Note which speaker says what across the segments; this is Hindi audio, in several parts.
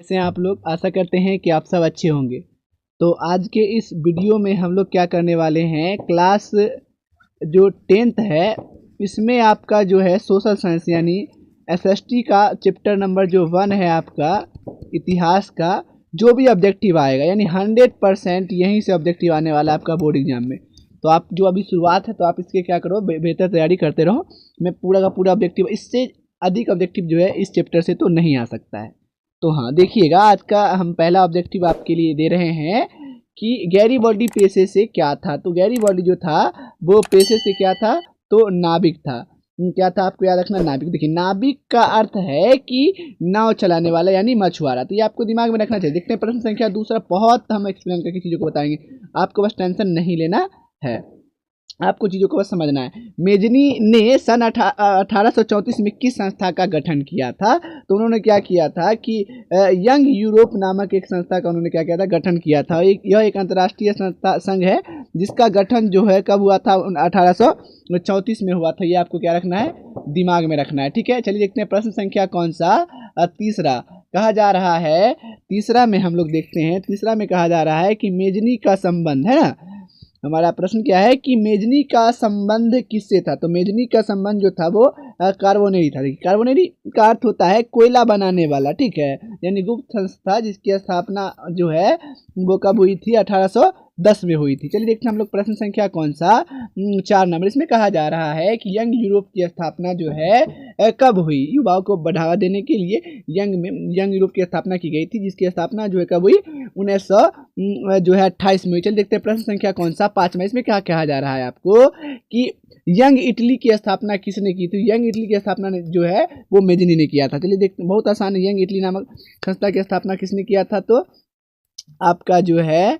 Speaker 1: कैसे हैं आप लोग। आशा करते हैं कि आप सब अच्छे होंगे। तो आज के इस वीडियो में हम लोग क्या करने वाले हैं, क्लास जो 10th है इसमें आपका जो है सोशल साइंस यानी एसएसटी का चैप्टर नंबर जो 1 है आपका इतिहास का, जो भी ऑब्जेक्टिव आएगा यानी 100% यहीं से ऑब्जेक्टिव आने वाला है आपका बोर्ड एग्जाम में। तो आप जो अभी शुरुआत है तो आप इसके क्या करो, बेहतर तैयारी करते रहो। मैं पूरा का पूरा ऑब्जेक्टिव, इससे अधिक ऑब्जेक्टिव जो है इस चैप्टर से तो नहीं आ सकता है। तो हाँ देखिएगा, आज का हम पहला ऑब्जेक्टिव आपके लिए दे रहे हैं कि गैरीबॉल्डी पेशे से क्या था। तो गैरीबॉल्डी जो था वो पेशे से क्या था, तो नाविक था। क्या था आपको याद रखना, नाविक। देखिए नाविक का अर्थ है कि नाव चलाने वाला यानी मछुआरा। तो ये आपको दिमाग में रखना चाहिए। देखते हैं प्रश्न संख्या दूसरा, बहुत हम एक्सप्लेन करके चीज़ों को बताएंगे, आपको बस टेंशन नहीं लेना है, आपको चीज़ों को बस समझना है। मेजनी ने सन 1834 में किस संस्था का गठन किया था। तो उन्होंने क्या किया था कि यंग यूरोप नामक एक संस्था का उन्होंने क्या किया था, गठन किया था। यह एक अंतर्राष्ट्रीय संस्था संघ है जिसका गठन जो है कब हुआ था, 1834 में हुआ था। ये आपको क्या रखना है, दिमाग में रखना है। ठीक है, चलिए देखते हैं प्रश्न संख्या कौन सा, तीसरा कहा जा रहा है। तीसरा में हम लोग देखते हैं, तीसरा में कहा जा रहा है कि मेजनी का संबंध है ना। हमारा प्रश्न क्या है कि मेजनी का संबंध किससे था। तो मेजनी का संबंध जो था वो कार्बोनेरी था। देखिए कार्बोनेरी का अर्थ होता है कोयला बनाने वाला, ठीक है, यानी गुप्त संस्था जिसकी स्थापना जो है वो कब हुई थी, 1810 में हुई थी। चलिए देखते हैं हम लोग प्रश्न संख्या कौन सा, 4 नंबर। इसमें कहा जा रहा है कि यंग यूरोप की स्थापना जो है कब हुई। युवाओं को बढ़ावा देने के लिए यंग यूरोप की स्थापना की गई थी, जिसकी स्थापना जो है कब हुई, 1900 जो है 28 में। चल देखते हैं प्रश्न संख्या कौन सा, 5वां। इसमें क्या कहा जा रहा है आपको कि यंग इटली की स्थापना किसने की थी। यंग इटली की स्थापना जो है वो मेजनी ने किया था। चलिए देखते हैं, बहुत आसान है। यंग इटली नामक संस्था की स्थापना किसने किया था, तो आपका जो है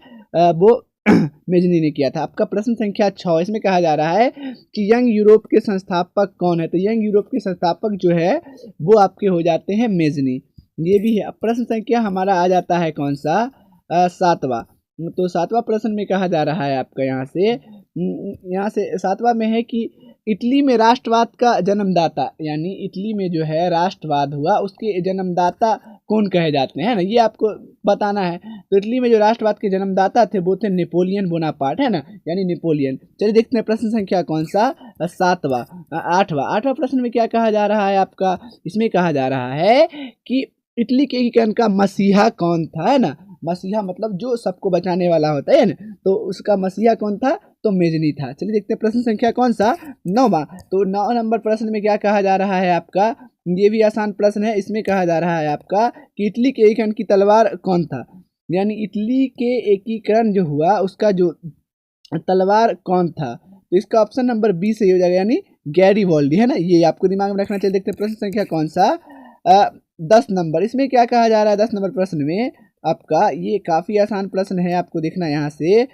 Speaker 1: वो मेजनी ने किया था। आपका प्रश्न संख्या 6, इसमें कहा जा रहा है कि यंग यूरोप के संस्थापक कौन है। तो यंग यूरोप के संस्थापक जो है वो आपके हो जाते हैं मेजनी, ये भी है। प्रश्न संख्या हमारा आ जाता है कौन सा, 7वां। तो 7वां प्रश्न में कहा जा रहा है आपका यहाँ से 7वां में है कि इटली में राष्ट्रवाद का जन्मदाता, यानी इटली में जो है राष्ट्रवाद हुआ उसके जन्मदाता कौन कहे जाते हैं ना, ये आपको बताना है। तो इटली में जो राष्ट्रवाद के जन्मदाता थे वो थे नेपोलियन बोनापार्ट, है ना, यानी नेपोलियन। चलिए देखते हैं प्रश्न संख्या कौन सा, 7वां। 8वां प्रश्न में क्या कहा जा रहा है आपका, इसमें कहा जा रहा है कि इटली के एकीकरण का मसीहा कौन था, है ना। मसीहा मतलब जो सबको बचाने वाला होता है ना, तो उसका मसीहा कौन था, तो मेजनी था। चलिए देखते हैं प्रश्न संख्या कौन सा, 9वां। तो 9 नंबर प्रश्न में क्या कहा जा रहा है आपका, ये भी आसान प्रश्न है। इसमें कहा जा रहा है आपका कि इटली के एकीकरण की तलवार कौन था, यानी इटली के एकीकरण जो हुआ उसका जो तलवार कौन था। तो इसका ऑप्शन नंबर बी सही हो जाएगा, यानी गैरीबॉल्डी, है ना। ये आपको दिमाग में रखना चाहिए। देखते हैं प्रश्न संख्या कौन सा, 10 नंबर। इसमें क्या कहा जा रहा है 10 नंबर प्रश्न में आपका, ये काफ़ी आसान प्रश्न है, आपको देखना यहाँ से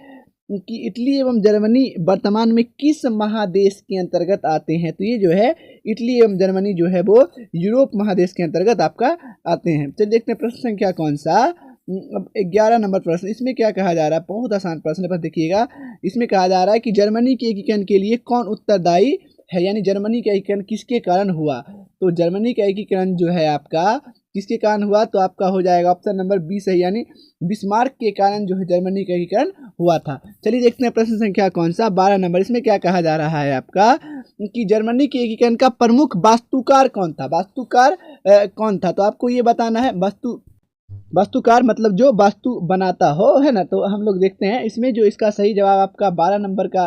Speaker 1: कि इटली एवं जर्मनी वर्तमान में किस महादेश के अंतर्गत आते हैं। तो ये जो है इटली एवं जर्मनी जो है वो यूरोप महादेश के अंतर्गत आपका आते हैं। चलिए देखते हैं प्रश्न संख्या कौन सा, अब 11 नंबर प्रश्न। इसमें क्या कहा जा रहा है, बहुत आसान प्रश्न है, बस देखिएगा। इसमें कहा जा रहा है कि जर्मनी के एकीकरण के लिए कौन उत्तरदायी है, यानी जर्मनी का एकीकरण किसके कारण हुआ। तो जर्मनी का एकीकरण जो है आपका किसके कारण हुआ, तो आपका हो जाएगा ऑप्शन नंबर बी सही, यानी बिस्मार्क के कारण जो है जर्मनी का एकीकरण हुआ था। चलिए देखते हैं प्रश्न संख्या कौन सा, 12 नंबर। इसमें क्या कहा जा रहा है आपका कि जर्मनी के एकीकरण का प्रमुख वास्तुकार कौन था। वास्तुकार कौन था, तो आपको ये बताना है। वास्तुकार मतलब जो वास्तु बनाता हो, है ना। तो हम लोग देखते हैं इसमें जो इसका सही जवाब आपका 12 नंबर का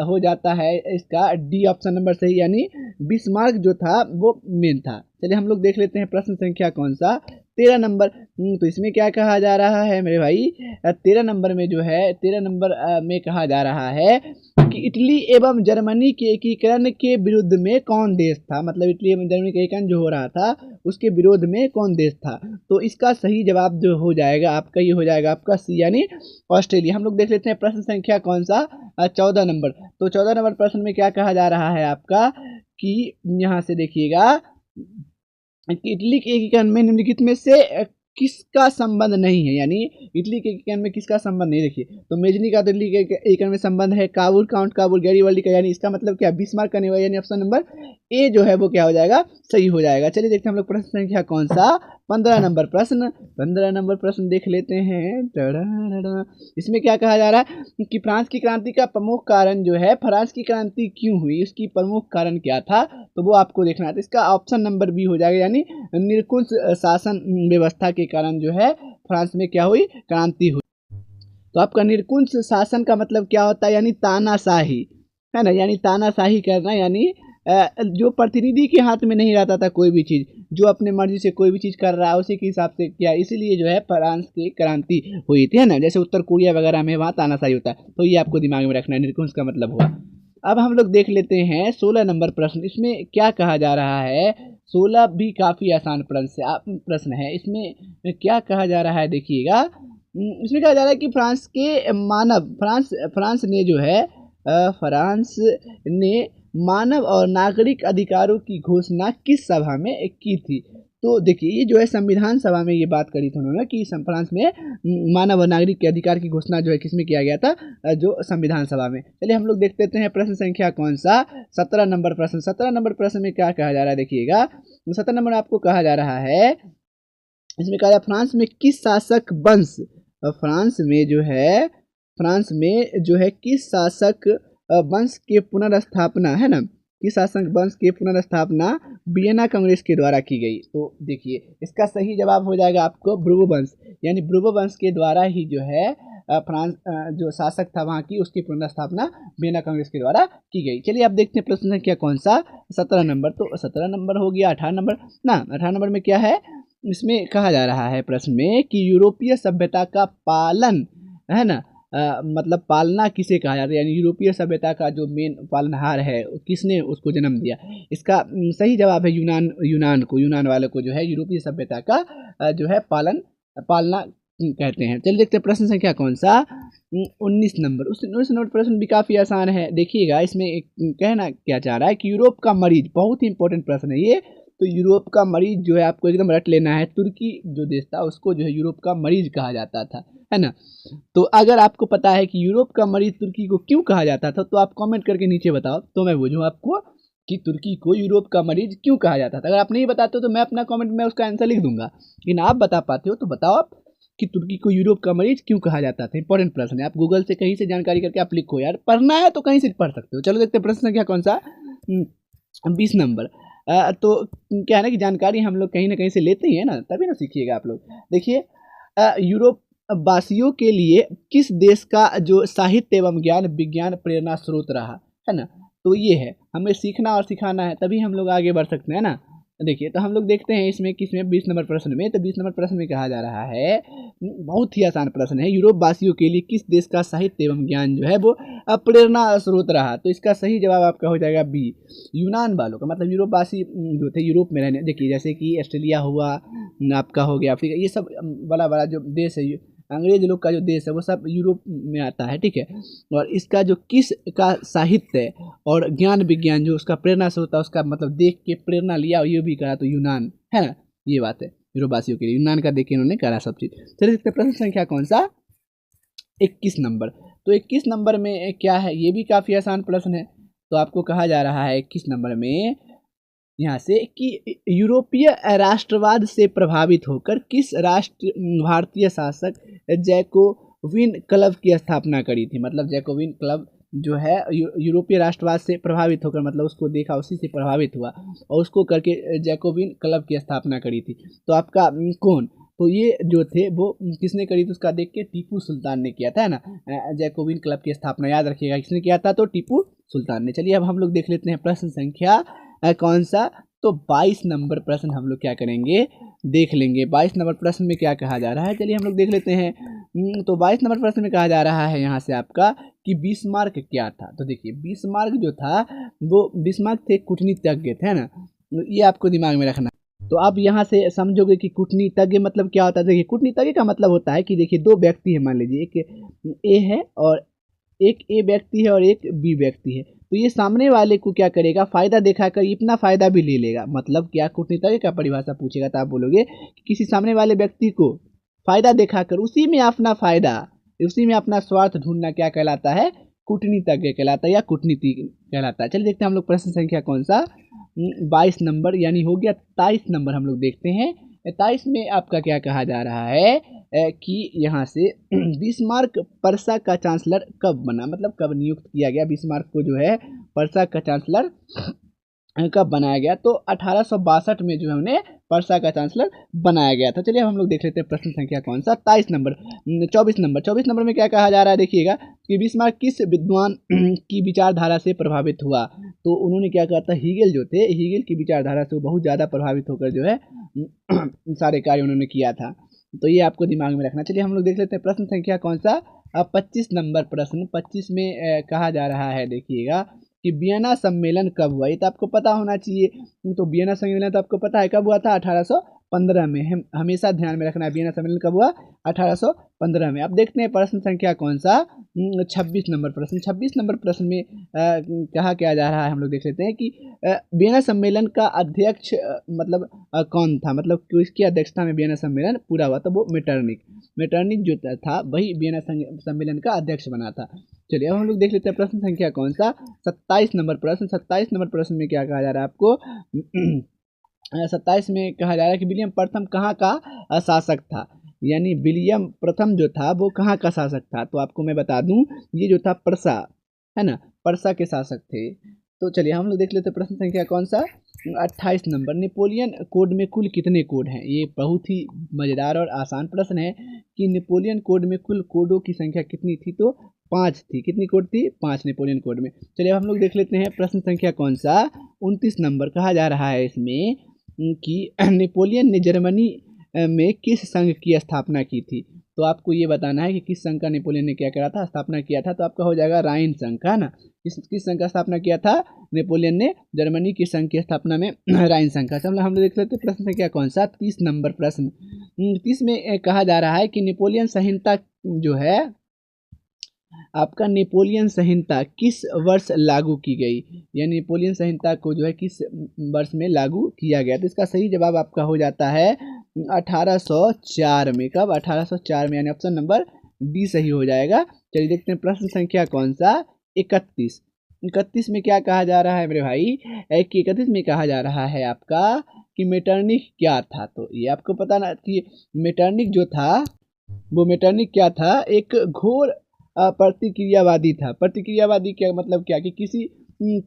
Speaker 1: हो जाता है, इसका डी ऑप्शन नंबर सही, यानी बिस्मार्क जो था वो मेन था। चलिए हम लोग देख लेते हैं प्रश्न संख्या कौन सा, 13 नंबर। तो इसमें क्या कहा जा रहा है मेरे भाई, 13 नंबर में जो है 13 नंबर में कहा जा रहा है कि इटली एवं जर्मनी के एकीकरण के विरुद्ध में कौन देश था। मतलब इटली एवं जर्मनी का एकीकरण जो हो रहा था उसके विरोध में कौन देश था। तो इसका सही जवाब जो हो जाएगा आपका, ये हो जाएगा आपका सी, यानी ऑस्ट्रेलिया। हम लोग देख लेते हैं प्रश्न संख्या कौन सा, 14 नंबर। तो 14 नंबर प्रश्न में क्या कहा जा रहा है आपका कि यहाँ से देखिएगा कि इटली के एकीकरण में निम्नलिखित में से किसका संबंध नहीं है, यानी इटली के एकीकरण में किसका संबंध नहीं। देखिए तो मेजनी का तो इटली के एकीकरण में संबंध है, काबुल काउंट काबुल गैरीबॉल्डी का, यानी इसका मतलब क्या, बिस्मार्क का नहीं हुआ, यानी ऑप्शन नंबर ए जो है वो क्या हो जाएगा, सही हो जाएगा। चलिए देखते हैं हम लोग प्रश्न संख्या कौन सा, 15 नंबर प्रश्न, 15 नंबर प्रश्न देख लेते हैं। इसमें क्या कहा जा रहा है कि फ्रांस की क्रांति का प्रमुख कारण जो है, फ्रांस की क्रांति क्यों हुई, उसकी प्रमुख कारण क्या था, तो वो आपको देखना है। तो इसका ऑप्शन नंबर बी हो जाएगा, यानी निरंकुश शासन व्यवस्था के कारण जो है फ्रांस में क्या हुई, क्रांति हुई। तो आपका निरंकुश शासन का मतलब क्या होता है, यानी तानाशाही, है ना, यानी तानाशाही करना, यानी जो प्रतिनिधि के हाथ में नहीं रहता था कोई भी चीज़, जो अपने मर्जी से कोई भी चीज़ कर रहा है उसी के हिसाब से किया, इसीलिए जो है फ्रांस की क्रांति हुई थी, है ना। जैसे उत्तर कोरिया वगैरह में वहाँ तानाशाही होता है, तो ये आपको दिमाग में रखना है, निरंकुश का मतलब हुआ। अब हम लोग देख लेते हैं 16 नंबर प्रश्न। इसमें क्या कहा जा रहा है, 16 भी काफ़ी आसान प्रश्न है। इसमें क्या कहा जा रहा है देखिएगा। इसमें कहा जा रहा है कि फ्रांस ने जो है फ्रांस ने मानव और नागरिक अधिकारों की घोषणा किस सभा में की थी। तो देखिए, ये जो है संविधान सभा में ये बात करी थी उन्होंने कि फ्रांस में मानव और नागरिक के अधिकार की घोषणा जो है किसमें किया गया था, जो संविधान सभा में। चलिए हम लोग देख लेते हैं प्रश्न संख्या कौन सा, 17 नंबर प्रश्न। 17 नंबर प्रश्न में क्या कहा जा रहा है देखिएगा। 17 नंबर आपको कहा जा रहा है, इसमें कहा जा फ्रांस में किस शासक वंश, फ्रांस में जो है किस शासक वंश के पुनर्स्थापना, है ना, किस शासक वंश की पुनर्स्थापना वियना कांग्रेस के द्वारा की गई। तो देखिए, इसका सही जवाब हो जाएगा आपको ब्रूबो वंश, यानी ब्रूबो वंश के द्वारा ही जो है फ्रांस जो शासक था वहाँ की, उसकी पुनर्स्थापना वियना कांग्रेस के द्वारा की गई। चलिए आप देखते हैं प्रश्न संख्या कौन सा, 17 नंबर। तो 17 नंबर हो गया। 18 नंबर ना, 18 नंबर में क्या है, इसमें कहा जा रहा है प्रश्न में कि यूरोपीय सभ्यता का पालन, है ना, मतलब पालना किसे कहा जाता है, यानी यूरोपीय सभ्यता का जो मेन पालनहार है किसने उसको जन्म दिया। इसका सही जवाब है यूनान वाले को जो है यूरोपीय सभ्यता का जो है पालना कहते हैं। चलिए देखते हैं प्रश्न संख्या कौन सा, 19 नंबर। 19 नंबर प्रश्न भी काफ़ी आसान है। देखिएगा, इसमें एक कहना क्या चाह रहा है कि यूरोप का मरीज, बहुत ही इंपॉर्टेंट प्रश्न है ये। तो यूरोप का मरीज जो है आपको एकदम रट लेना है। तुर्की जो देश था उसको जो है यूरोप का मरीज कहा जाता था, है ना। तो अगर आपको पता है कि यूरोप का मरीज तुर्की को क्यों कहा जाता था, तो आप कमेंट करके नीचे बताओ, तो मैं बुझूँ आपको कि तुर्की को यूरोप का मरीज क्यों कहा जाता था। अगर आप नहीं बताते हो तो मैं अपना कमेंट में उसका आंसर लिख दूंगा, लेकिन आप बता पाते हो तो बताओ आप कि तुर्की को यूरोप का मरीज क्यों कहा जाता था। इंपॉर्टेंट प्रश्न है, आप गूगल से कहीं से जानकारी करके आप लिखो यार, पढ़ना है तो कहीं से पढ़ सकते हो। चलो देखते हैं प्रश्न क्या कौन सा, 20 नंबर। तो क्या है ना कि जानकारी हम लोग कहीं ना कहीं से लेते ही है ना, तभी ना सीखिएगा आप लोग। देखिए, यूरोप वासियों के लिए किस देश का जो साहित्य एवं ज्ञान विज्ञान प्रेरणा स्रोत रहा, है ना। तो ये है, हमें सीखना और सिखाना है, तभी हम लोग आगे बढ़ सकते हैं ना। देखिए, तो हम लोग देखते हैं इसमें किसमें, 20 नंबर प्रश्न में। तो 20 नंबर प्रश्न में कहा जा रहा है, बहुत ही आसान प्रश्न है, यूरोप वासियों के लिए किस देश का साहित्य एवं ज्ञान जो है वो प्रेरणा स्रोत रहा। तो इसका सही जवाब आपका हो जाएगा बी, यूनान वालों का। मतलब यूरोप वासी जो थे यूरोप में रहने, देखिए जैसे कि ऑस्ट्रेलिया हुआ आपका, हो गया अफ्रीका, ये सब बड़ा बड़ा जो देश है, अंग्रेज लोग का जो देश है वो सब यूरोप में आता है, ठीक है। और इसका जो किस का साहित्य और ज्ञान विज्ञान जो उसका प्रेरणा स्रोत है, उसका मतलब देख के प्रेरणा लिया, और ये भी कहा तो यूनान, है ना, ये बात है। यूरोपवासियों के लिए यूनान का देख के इन्होंने करा सब चीज़। चलिए प्रश्न संख्या कौन सा, 21 नंबर। तो 21 नंबर में क्या है, ये भी काफ़ी आसान प्रश्न है। तो आपको कहा जा रहा है 21 नंबर में यहाँ से कि यूरोपीय राष्ट्रवाद से प्रभावित होकर किस भारतीय शासक जैकोबिन क्लब की स्थापना करी थी। मतलब जैकोबिन क्लब जो है यूरोपीय राष्ट्रवाद से प्रभावित होकर, मतलब उसको देखा उसी से प्रभावित हुआ और उसको करके जैकोबिन क्लब की स्थापना करी थी। तो आपका कौन, तो ये जो थे वो किसने करी थी, उसका देख के टीपू सुल्तान ने किया था, है ना। जैकोबिन क्लब की स्थापना याद रखिएगा किसने किया था, तो टीपू सुल्तान ने। चलिए अब हम लोग देख लेते हैं प्रश्न संख्या कौन सा, तो 22 नंबर प्रश्न हम लोग क्या करेंगे, देख लेंगे। 22 नंबर प्रश्न में क्या कहा जा रहा है, चलिए हम लोग देख लेते हैं। तो 22 नंबर प्रश्न में कहा जा रहा है यहाँ से आपका कि बिस्मार्क क्या था। तो देखिए, बिस्मार्क जो था वो, बिस्मार्क थे कूटनीतिज्ञ थे, है ना, ये आपको दिमाग में रखना। तो आप यहाँ से समझोगे कि कूटनीतिज्ञ मतलब क्या होता है। देखिए, कूटनीतिज्ञ का मतलब होता है कि देखिए दो व्यक्ति है, मान लीजिए एक ए है और एक ए व्यक्ति है और एक बी व्यक्ति है। तो ये सामने वाले को क्या करेगा, फायदा दिखाकर इतना फायदा भी ले लेगा। मतलब क्या, कूटनीतिज्ञ का परिभाषा पूछेगा तो आप बोलोगे कि किसी सामने वाले व्यक्ति को फायदा दिखाकर उसी में अपना फायदा, उसी में अपना स्वार्थ ढूंढना क्या कहलाता है, कूटनीतिज्ञ कहलाता है या कूटनीति कहलाता है। चलिए देखते हैं हम लोग प्रश्न संख्या कौन सा, 22 नंबर, यानी हो गया 23 नंबर। हम लोग देखते हैं 23 में आपका क्या कहा जा रहा है कि यहाँ से बिस्मार्क पर्सा का चांसलर कब बना, मतलब कब नियुक्त किया गया बिस्मार्क को जो है पर्सा का चांसलर कब बनाया गया। तो 1862 में जो है उन्हें पर्सा का चांसलर बनाया गया था। चलिए अब हम लोग देख लेते हैं प्रश्न संख्या कौन सा 24 नंबर में क्या कहा जा रहा है, देखिएगा कि बिस्मार्क किस विद्वान की विचारधारा से प्रभावित हुआ। तो उन्होंने क्या कहा था, हीगेल जो थे, हीगेल की विचारधारा से बहुत ज़्यादा प्रभावित होकर जो है सारे कार्य उन्होंने किया था। तो ये आपको दिमाग में रखना। चलिए हम लोग देख लेते हैं प्रश्न संख्या कौन सा 25 नंबर प्रश्न। 25 में कहा जा रहा है, देखिएगा कि वियना सम्मेलन कब हुआ। ये तो आपको पता होना चाहिए। तो वियना सम्मेलन तो आपको पता है कब हुआ था, 1815 में। हमेशा ध्यान में रखना, वियना सम्मेलन कब हुआ, 1815 में। अब देखते हैं प्रश्न संख्या कौन सा 26 नंबर प्रश्न। 26 नंबर प्रश्न में कहा क्या जा रहा है, हम लोग देख लेते हैं कि वियना सम्मेलन का अध्यक्ष मतलब कौन था, मतलब किसकी अध्यक्षता में वियना सम्मेलन पूरा हुआ। तो वो मेटरनिक जो था वही वियना सम्मेलन का अध्यक्ष बना था। चलिए अब हम लोग देख लेते हैं प्रश्न संख्या कौन सा 27 नंबर प्रश्न। 27 नंबर प्रश्न में क्या कहा जा रहा है आपको 27 में कहा जा रहा है कि विलियम प्रथम कहाँ का शासक था, यानी विलियम प्रथम जो था वो कहाँ का शासक था। तो आपको मैं बता दूं ये जो था पर्सा, है ना, पर्सा के शासक थे। तो चलिए हम लोग देख लेते हैं प्रश्न संख्या कौन सा 28 नंबर। नेपोलियन कोड में कुल कितने कोड हैं। ये बहुत ही मज़ेदार और आसान प्रश्न है कि नेपोलियन कोड में कुल कोडों की संख्या कितनी थी। तो 5 थी। कितनी कोड थी, 5 नेपोलियन कोड में। चलिए अब हम लोग देख लेते हैं प्रश्न संख्या कौन सा 29 नंबर। कहा जा रहा है इसमें कि नेपोलियन ने जर्मनी में किस संघ की स्थापना की थी। तो आपको ये बताना है कि किस संघ का नेपोलियन ने क्या करा था, स्थापना किया था। तो आपका हो जाएगा राइन संघ का, ना। किस संघ का स्थापना किया था नेपोलियन ने, जर्मनी की संघ की स्थापना में राइन संघ का। चलो हम लोग देख लेते हैं प्रश्न संख्या कौन सा 30 नंबर प्रश्न। 30 में कहा जा रहा है कि नेपोलियन संहिता जो है आपका नेपोलियन संहिता किस वर्ष लागू की गई, या नेपोलियन संहिता को जो है किस वर्ष में लागू किया गया। तो इसका सही जवाब आपका हो जाता है 1804 में। कब, 1804 में, यानी ऑप्शन नंबर डी सही हो जाएगा। चलिए देखते हैं प्रश्न संख्या कौन सा 31। 31 में क्या कहा जा रहा है मेरे भाई, 31 में कहा जा रहा है आपका कि मेटरनिक क्या था। तो ये आपको पता ना कि मेटरनिक जो था वो मेटरनिक क्या था, एक घोर प्रतिक्रियावादी था। प्रतिक्रियावादी क्या मतलब, क्या कि किसी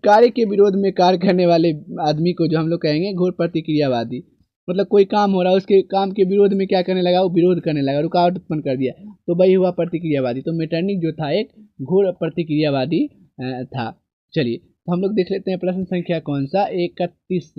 Speaker 1: कार्य के विरोध में कार्य करने वाले आदमी को जो हम लोग कहेंगे घोर प्रतिक्रियावादी। मतलब कोई काम हो रहा है, उसके काम के विरोध में क्या करने लगा, वो विरोध करने लगा, रुकावट उत्पन्न कर दिया, तो वही हुआ प्रतिक्रियावादी। तो मेटरनिक जो था एक घोर प्रतिक्रियावादी था। चलिए तो हम लोग देख लेते हैं प्रश्न संख्या कौन सा 31,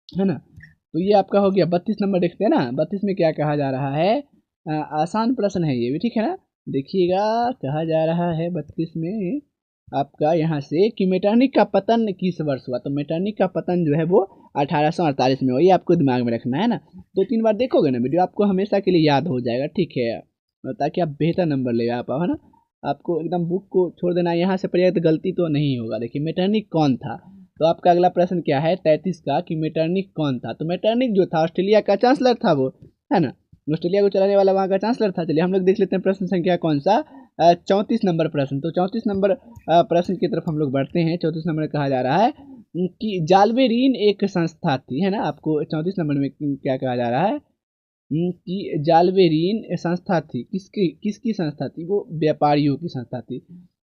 Speaker 1: है ना। तो ये आपका हो गया। 32 नंबर देखते हैं ना। 32 में क्या कहा जा रहा है, आसान प्रश्न है ये भी, ठीक है ना। देखिएगा कहा जा रहा है 32 में आपका यहाँ से कि मेटरनिक का पतन किस वर्ष हुआ। तो मेटरनिक का पतन जो है वो 1848 में हुआ। ये आपको दिमाग में रखना है ना। 2-3 बार देखोगे ना वीडियो, आपको हमेशा के लिए याद हो जाएगा, ठीक है, ताकि आप बेहतर नंबर ले पाओ, है ना। आपको एकदम बुक को छोड़ देना, यहाँ से पर्याप्त गलती तो नहीं होगा। देखिए मेटरनिक कौन था। तो आपका अगला प्रश्न क्या है 33 का कि मेटरनिक कौन था। तो मेटरनिक जो था ऑस्ट्रेलिया का चांसलर था वो, है ना, ऑस्ट्रेलिया को चलाने वाला वहाँ का चांसलर था। चलिए हम लोग देख लेते हैं प्रश्न संख्या कौन सा 34 नंबर प्रश्न। तो 34 नंबर प्रश्न की तरफ हम लोग बढ़ते हैं। 34 नंबर कहा जा रहा है कि जाल्बेरीन एक संस्था थी, है ना। आपको 34 नंबर में क्या कहा जा रहा है कि जाल्बेरीन संस्था थी। किसकी संस्था थी, वो व्यापारियों की संस्था थी।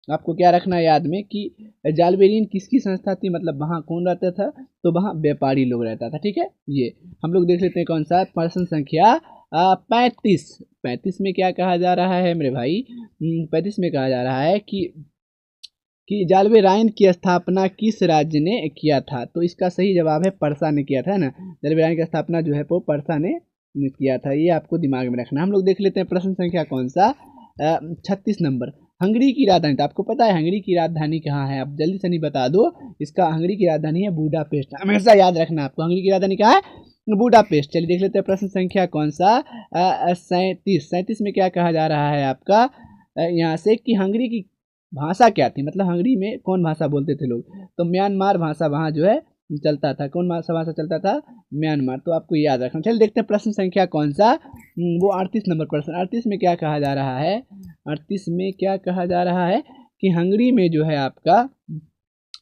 Speaker 1: आपको क्या रखना है याद में कि जाल्बेरीन किसकी संस्था थी, मतलब वहाँ कौन रहता था, तो वहाँ व्यापारी लोग रहता था, ठीक है। ये हम लोग देख लेते हैं कौन सा प्रश्न संख्या 35। 35 में क्या कहा जा रहा है मेरे भाई, 35 में कहा जा रहा है कि जाल्बेराइन की स्थापना किस राज्य ने किया था। तो इसका सही जवाब है पर्सा ने किया था, ना। जाल्बेराइन की स्थापना जो है वो पर्सा ने किया था। ये आपको दिमाग में रखना। हम लोग देख लेते हैं प्रश्न संख्या कौन सा 36 नंबर। हंगरी की राजधानी, तो आपको पता है हंगरी की राजधानी कहाँ है, आप जल्दी से नहीं बता दो। इसका हंगरी की राजधानी है बुडापेस्ट। हमेशा याद रखना आपको, हंगरी की राजधानी कहाँ है, बुडापेस्ट। चलिए देख लेते हैं प्रश्न संख्या कौन सा 37। 37 में क्या कहा जा रहा है आपका यहाँ से कि हंगरी की भाषा क्या थी, मतलब हंगरी में कौन भाषा बोलते थे लोग। तो म्यांमार भाषा वहाँ जो है चलता था। कौन भाषा चलता था, म्यांमार। तो आपको याद रखना। चलिए देखते हैं प्रश्न संख्या कौन सा वो 38 नंबर प्रश्न। 38 में क्या कहा जा रहा है, 38 में क्या कहा जा रहा है कि हंगरी में जो है आपका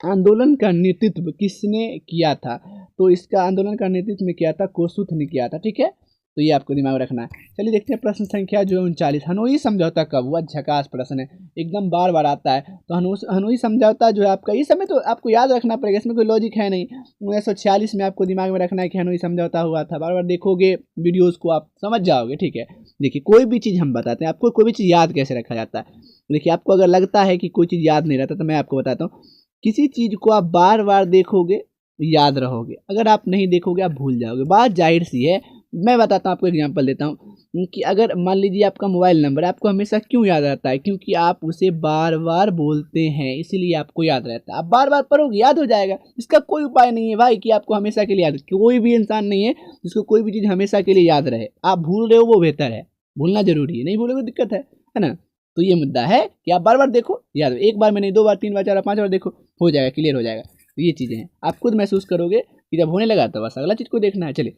Speaker 1: आंदोलन का नेतृत्व किसने किया था। तो इसका आंदोलन का नेतृत्व में किया था कोसूथ ने किया था। ठीक है, तो ये आपको दिमाग में रखना है। चलिए देखते हैं प्रश्न संख्या जो है 39, हनोई समझौता कब हुआ। झकास प्रश्न है, एकदम बार बार आता है। तो हनोई समझौता जो है आपका, इस समय तो आपको याद रखना पड़ेगा, इसमें कोई लॉजिक है नहीं। 1946 में आपको दिमाग में रखना है कि हनोई समझौता हुआ था। बार बार देखोगे वीडियोज़ को आप समझ जाओगे। ठीक है, देखिए कोई भी चीज़ हम बताते हैं आपको, कोई भी चीज़ याद कैसे रखा जाता है। देखिए आपको अगर लगता है कि कोई चीज़ याद नहीं रहता तो मैं आपको बताता हूँ, किसी चीज़ को आप बार बार देखोगे याद रहोगे, अगर आप नहीं देखोगे आप भूल जाओगे। बात जाहिर सी है। मैं बताता हूँ आपको, एग्जांपल देता हूँ कि अगर मान लीजिए आपका मोबाइल नंबर आपको हमेशा क्यों याद रहता है, क्योंकि आप उसे बार बार बोलते हैं, इसीलिए आपको याद रहता है। आप बार बार पढ़ोगे याद हो जाएगा। इसका कोई उपाय नहीं है भाई कि आपको हमेशा के लिए याद, कोई भी इंसान नहीं है जिसको कोई भी चीज़ हमेशा के लिए याद रहे। आप भूल रहे हो वो बेहतर है, भूलना जरूरी है, नहीं भूलोगे दिक्कत है ना। तो ये मुद्दा है कि आप बार बार देखो याद, एक बार में नहीं, 2 बार 3 बार 4 बार 5 बार देखो, हो जाएगा, क्लियर हो जाएगा। तो ये चीज़ें हैं, आप खुद महसूस करोगे कि जब होने लगा तो बस अगला चीज़ को देखना है। चलिए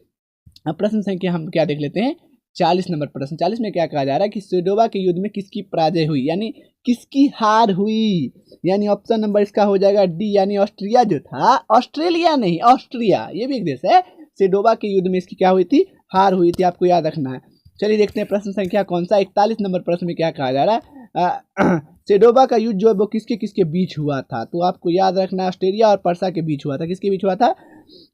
Speaker 1: अब प्रश्न संख्या हम क्या देख लेते हैं, 40 नंबर प्रश्न। 40 में क्या कहा जा रहा है कि सेडोवा के युद्ध में किसकी पराजय हुई, यानी किसकी हार हुई। यानी ऑप्शन नंबर इसका हो जाएगा डी, यानी ऑस्ट्रिया जो था, ऑस्ट्रेलिया नहीं ऑस्ट्रिया, ये भी एक देश है। सेडोवा के युद्ध में इसकी क्या हुई थी, हार हुई थी, आपको याद रखना है। चलिए देखते हैं प्रश्न संख्या कौन सा, 41 नंबर प्रश्न में क्या कहा जा रहा है। सेडोवा का युद्ध जो है वो किसके किसके बीच हुआ था, तो आपको याद रखना है ऑस्ट्रेलिया और पर्सा के बीच हुआ था। किसके बीच हुआ था,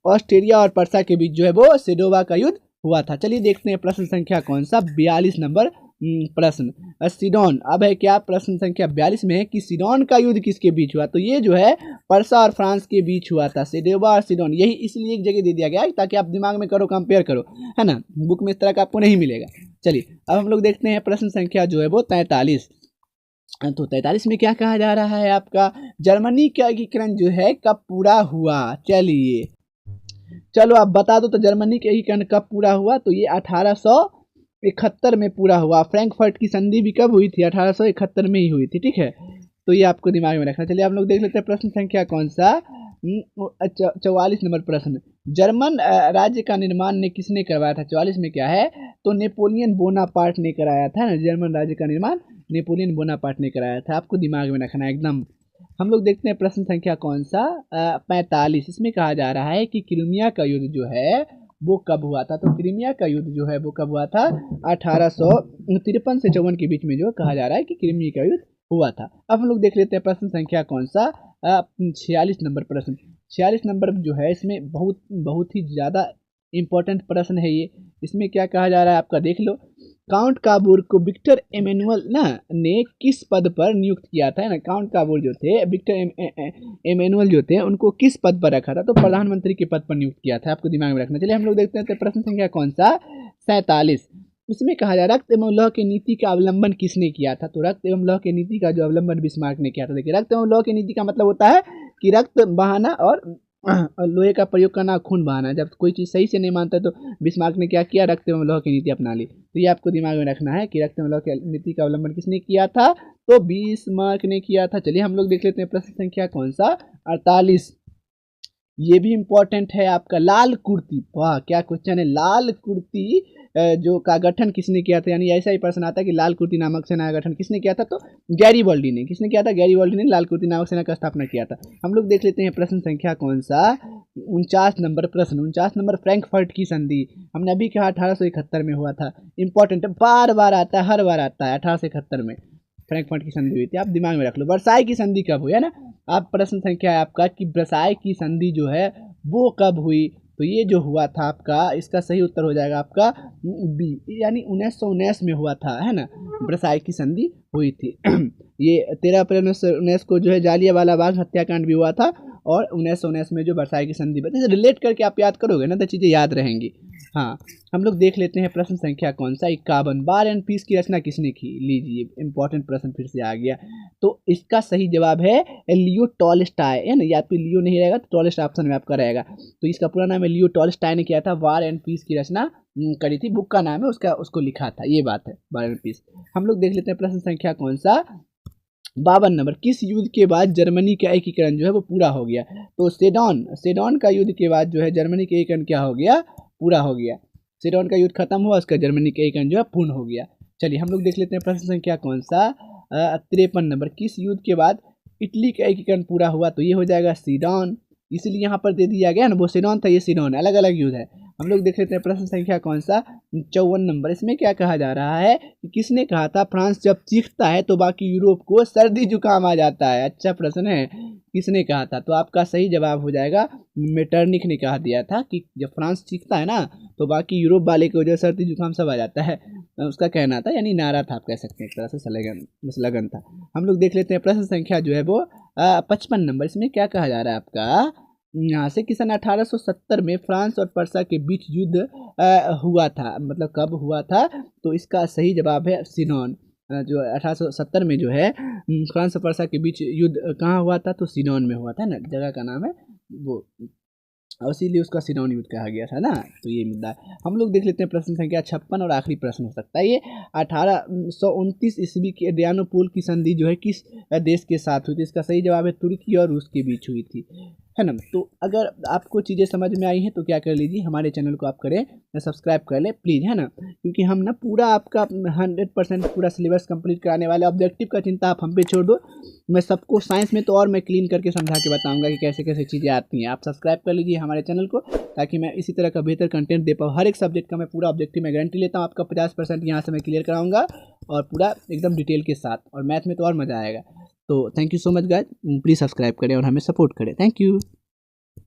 Speaker 1: ऑस्ट्रेलिया और पर्सा के बीच जो है वो सेडोवा का युद्ध हुआ था। चलिए देखते हैं प्रश्न संख्या कौन सा, 42 नंबर प्रश्न, सिडोन। अब है क्या, प्रश्न संख्या 42 में है कि सिडोन का युद्ध किसके बीच हुआ, तो ये जो है पर्सा और फ्रांस के बीच हुआ था, सेडोवा और सिडोन। यही इसलिए एक जगह दे दिया गया है ताकि आप दिमाग में करो, कंपेयर करो, है ना, बुक में इस तरह का आपको नहीं मिलेगा। चलिए अब हम लोग देखते हैं प्रश्न संख्या जो है वो 43। तो 43 में क्या कहा जा रहा है आपका, जर्मनी का एकीकरण जो है कब पूरा हुआ। चलिए चलो आप बता दो, तो जर्मनी के एकीकरण कब पूरा हुआ, तो ये 1871 में पूरा हुआ। फ्रैंकफर्ट की संधि भी कब हुई थी, 1871 में ही हुई थी। ठीक है, तो ये आपको दिमाग में रखना। चलिए हम लोग देख लेते हैं प्रश्न संख्या कौन सा, 44 नंबर प्रश्न, जर्मन राज्य का निर्माण ने किसने करवाया था। 44 में क्या है, तो नेपोलियन बोनापार्ट ने कराया था ना, जर्मन राज्य का निर्माण नेपोलियन बोनापार्ट ने कराया था, आपको दिमाग में रखना है एकदम। हम लोग देखते हैं प्रश्न संख्या कौन सा, 45। इसमें कहा जा रहा है कि क्रीमिया का युद्ध जो है वो कब हुआ था, तो क्रीमिया का युद्ध जो है वो कब हुआ था, 1853 से 54 के बीच में जो कहा जा रहा है कि क्रीमिया का युद्ध हुआ था। अब हम लोग देख लेते हैं प्रश्न संख्या कौन सा, 46 नंबर प्रश्न। 46 नंबर जो है इसमें बहुत ही ज़्यादा इम्पोर्टेंट प्रश्न है ये। इसमें क्या कहा जा रहा है आपका देख लो, काउंट काबूर को विक्टर एमेनुअल ना ने किस पद पर नियुक्त किया था, है ना। काउंट काबूर जो थे, विक्टर एमेनुअल जो थे, उनको किस पद पर रखा था, तो प्रधानमंत्री के पद पर नियुक्त किया था, आपको दिमाग में रखना। चलिए हम लोग देखते हैं प्रश्न संख्या कौन सा, 47। इसमें कहा जा रहा है रक्त एवं लौह की नीति का अवलंबन किसने किया था, तो रक्त एवं लौह की नीति का जो अवलंबन बिस्मार्क ने किया था। देखिए रक्त एवं लौह की नीति का मतलब होता है कि रक्त बहाना और लोहे का प्रयोग करना, खून बहाना। जब कोई चीज़ सही से नहीं मानता तो बिस्मार्क ने क्या किया, रक्त एवं लौह की नीति अपना ली। तो ये आपको दिमाग में रखना है कि रक्त एवं लौह की नीति का अवलंबन किसने किया था, तो बिस्मार्क ने किया था। चलिए हम लोग देख लेते हैं प्रश्न संख्या कौन सा, 48। ये भी इम्पोर्टेंट है आपका, लाल कुर्ती। वाह क्या क्वेश्चन है, लाल कुर्ती जो का गठन किसने किया था, यानी ऐसा ही प्रश्न आता है कि लाल कुर्ती नामक सेना का गठन किसने किया था, तो गैरीबॉल्डी ने। किसने किया था, गैरीबॉल्डी ने लाल कुर्ती नामक सेना का स्थापना किया था। हम लोग देख लेते हैं प्रश्न संख्या कौन सा, 49 नंबर प्रश्न। 49 नंबर, फ्रैंकफर्ट की संधि। हमने अभी कहा 1871 में हुआ था, इंपॉर्टेंट है, बार बार आता है, हर बार आता है। 1871 में फ्रैंकफर्ट की संधि हुई थी, आप दिमाग में रख लो। वर्साई की संधि कब हुई, है ना। आप प्रश्न संख्या है आपका कि वर्साई की संधि जो है वो कब हुई, तो ये जो हुआ था आपका, इसका सही उत्तर हो जाएगा आपका बी, यानी 1919 में हुआ था, है ना, वर्साई की संधि हुई थी। ये 13 अप्रैल 1919 को जो है जालियांवाला बाग हत्याकांड भी हुआ था, और 1919 में जो वर्साई की संधि बनी, रिलेट करके आप याद करोगे ना तो चीज़ें याद रहेंगी। हाँ हम लोग देख लेते हैं प्रश्न संख्या कौन सा, 51। वार एंड पीस की रचना किसने की, लीजिए इंपॉर्टेंट प्रश्न फिर से आ गया। तो इसका सही जवाब है लियो टॉलस्टॉय, है ना, या फिर लियो नहीं रहेगा तो टॉलस्टॉय ऑप्शन में आपका रहेगा। तो इसका पूरा नाम है लियो टॉलस्टॉय ने किया था, वार एंड पीस की रचना करी थी, बुक का नाम है उसका, उसको लिखा था, ये बात है, वार एंड पीस। हम लोग देख लेते हैं प्रश्न संख्या कौन सा, 52 नंबर। किस युद्ध के बाद जर्मनी का एकीकरण जो है वो पूरा हो गया, तो सेडोन का युद्ध के बाद जो है जर्मनी का एकीकरण क्या हो गया, पूरा हो गया। सेडोन का युद्ध खत्म हुआ, उसका जर्मनी का एकीकरण जो है पूर्ण हो गया। चलिए हम लोग देख लेते हैं प्रश्न संख्या कौन सा, 53 नंबर। किस युद्ध के बाद इटली का एकीकरण पूरा हुआ, तो ये हो जाएगा सीडोन। इसलिए यहाँ पर दे दिया गया ना, वो सिनोन था, ये सिनोन, अलग अलग युद्ध है। हम लोग देख लेते हैं प्रश्न संख्या कौन सा, 54 नंबर। इसमें क्या कहा जा रहा है कि किसने कहा था फ्रांस जब चीखता है तो बाकी यूरोप को सर्दी जुकाम आ जाता है। अच्छा प्रश्न है, किसने कहा था? तो आपका सही जवाब हो जाएगा मेटरनिख ने कहा दिया था कि जब फ्रांस चीखता है ना तो बाकी यूरोप वाले को जो सर्दी जुकाम सब आ जाता है, उसका कहना था, यानी नारा था, आप कह सकते हैं एक तरह से, स्लोगन था। हम लोग देख लेते हैं प्रश्न संख्या जो है वो 55 नंबर। इसमें क्या कहा जा रहा है आपका, यहाँ से कि सन 1870 में फ्रांस और पर्सा के बीच युद्ध हुआ था, मतलब कब हुआ था? तो इसका सही जवाब है सिनोन। जो 1870 में जो है फ्रांस और पर्सा के बीच युद्ध कहाँ हुआ था? तो सिनोन में हुआ था ना, जगह का नाम है वो, और इसीलिए उसका सिनोन युद्ध कहा गया था ना। तो ये मुद्दा है। हम लोग देख लेते हैं प्रश्न संख्या 56 और आखिरी प्रश्न हो सकता है ये। 1829 ईस्वी की एड्रियानोपोल की संधि जो है किस देश के साथ हुई थी? इसका सही जवाब है तुर्की और रूस के बीच हुई थी, है ना। तो अगर आपको चीज़ें समझ में आई हैं तो क्या कर लीजिए, हमारे चैनल को आप करें सब्सक्राइब कर लें प्लीज़, है ना, क्योंकि हम ना पूरा आपका 100% पूरा सिलेबस कंप्लीट कराने वाले। ऑब्जेक्टिव का चिंता आप हम पे छोड़ दो, मैं सबको साइंस में तो और मैं क्लीन करके समझा के बताऊंगा कि कैसे कैसे चीज़ें आती हैं। आप सब्सक्राइब कर लीजिए हमारे चैनल को, ताकि मैं इसी तरह का बेहतर कंटेंट दे पाऊँ। हर एक सब्जेक्ट का मैं पूरा ऑब्जेक्टिव में गारंटी लेता हूँ, आपका 50% यहाँ से मैं क्लियर कराऊंगा, और पूरा एकदम डिटेल के साथ, और मैथ में तो और मज़ा आएगा। तो thank you so much guys, please subscribe करें और हमें सपोर्ट करें। Thank you.